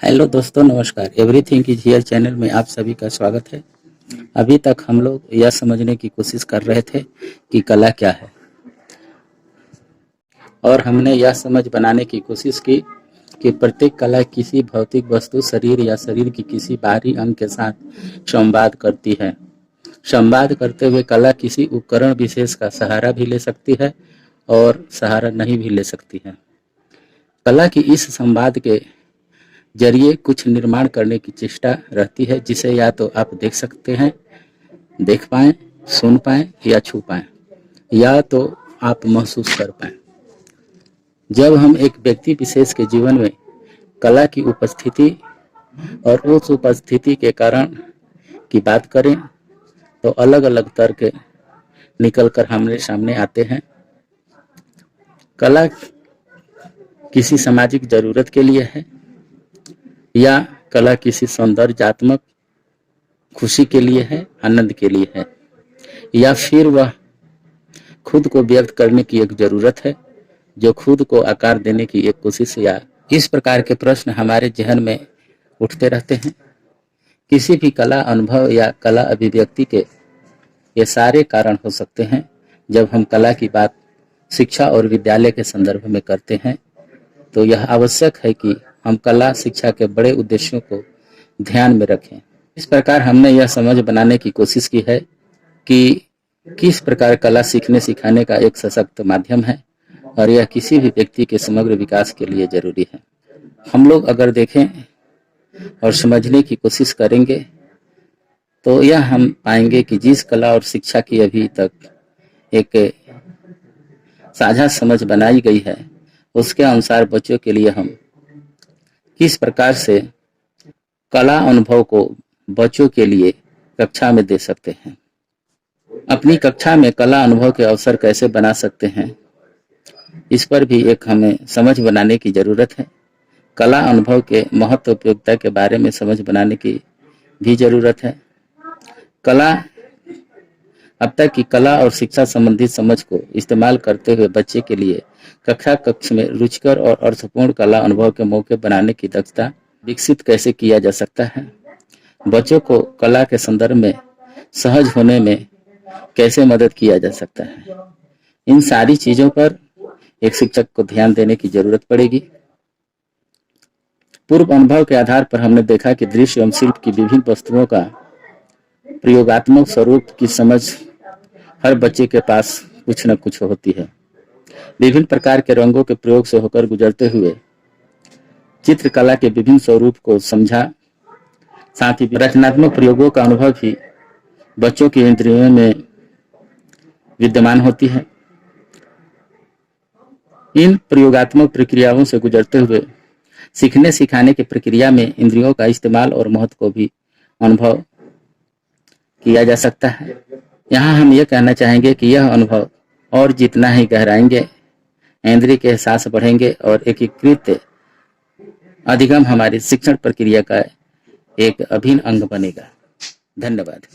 Hello दोस्तों, नमस्कार। Everything is here channel में आप सभी का स्वागत है। अभी तक हम लोग यह समझने की कोशिश कर रहे थे कि कला क्या है, और हमने यह समझ बनाने की कोशिश की कि प्रत्येक कला किसी भौतिक वस्तु, शरीर या शरीर की किसी बाहरी अंग के साथ संवाद करती है। संवाद करते हुए कला किसी उपकरण विशेष का सहारा भी ले सकती है और सहारा नहीं भी ले सकती है। कला की इस संवाद के जरिए कुछ निर्माण करने की चेष्टा रहती है, जिसे या तो आप देख सकते हैं, देख पाएं, सुन पाएं या छू पाएं, या तो आप महसूस कर पाएं। जब हम एक व्यक्ति विशेष के जीवन में कला की उपस्थिति और उस उपस्थिति के कारण की बात करें तो अलग अलग तर्क निकलकर हमारे सामने आते हैं। कला किसी सामाजिक जरूरत के लिए है, या कला किसी सौंदर्यात्मक खुशी के लिए है, आनंद के लिए है, या फिर वह खुद को व्यक्त करने की एक जरूरत है, जो खुद को आकार देने की एक कोशिश। या इस प्रकार के प्रश्न हमारे जहन में उठते रहते हैं। किसी भी कला अनुभव या कला अभिव्यक्ति के ये सारे कारण हो सकते हैं। जब हम कला की बात शिक्षा और विद्यालय के संदर्भ में करते हैं तो यह आवश्यक है कि हम कला शिक्षा के बड़े उद्देश्यों को ध्यान में रखें। इस प्रकार हमने यह समझ बनाने की कोशिश की है कि किस प्रकार कला सीखने सिखाने का एक सशक्त माध्यम है और यह किसी भी व्यक्ति के समग्र विकास के लिए जरूरी है। हम लोग अगर देखें और समझने की कोशिश करेंगे तो यह हम पाएंगे कि जिस कला और शिक्षा की अभी तक एक साझा समझ बनाई गई है, उसके अनुसार बच्चों के लिए हम किस प्रकार से कला अनुभव को बच्चों के लिए कक्षा में दे सकते हैं, अपनी कक्षा में कला अनुभव के अवसर कैसे बना सकते हैं, इस पर भी एक हमें समझ बनाने की जरूरत है। कला अनुभव के महत्व उपयोगिता के बारे में समझ बनाने की भी जरूरत है। कला अब तक की कला और शिक्षा संबंधित समझ को इस्तेमाल करते हुए बच्चे के लिए कक्षा कक्ष में रुचिकर और अर्थपूर्ण कला अनुभव के मौके बनाने की दक्षता विकसित कैसे किया जा सकता है, बच्चों को कला के संदर्भ में सहज होने में कैसे मदद किया जा सकता है, इन सारी चीजों पर एक शिक्षक को ध्यान देने की जरूरत पड़ेगी। पूर्व अनुभव के आधार पर हमने देखा कि दृश्य एवं शिल्प की विभिन्न वस्तुओं का प्रयोगात्मक स्वरूप की समझ हर बच्चे के पास कुछ न कुछ होती है। विभिन्न प्रकार के रंगों के प्रयोग से होकर गुजरते हुए चित्रकला के विभिन्न स्वरूप को समझा। साथ ही रचनात्मक प्रयोगों का अनुभव भी बच्चों की इंद्रियों में विद्यमान होती है। इन प्रयोगात्मक प्रक्रियाओं से गुजरते हुए सीखने सिखाने की प्रक्रिया में इंद्रियों का इस्तेमाल और महत्व को भी अनुभव किया जा सकता है। यहाँ हम ये कहना चाहेंगे कि यह अनुभव और जितना ही गहराएंगे, इंद्रिय के एहसास बढ़ेंगे और एकीकृत अधिगम हमारी शिक्षण प्रक्रिया का एक अभिन्न अंग बनेगा। धन्यवाद।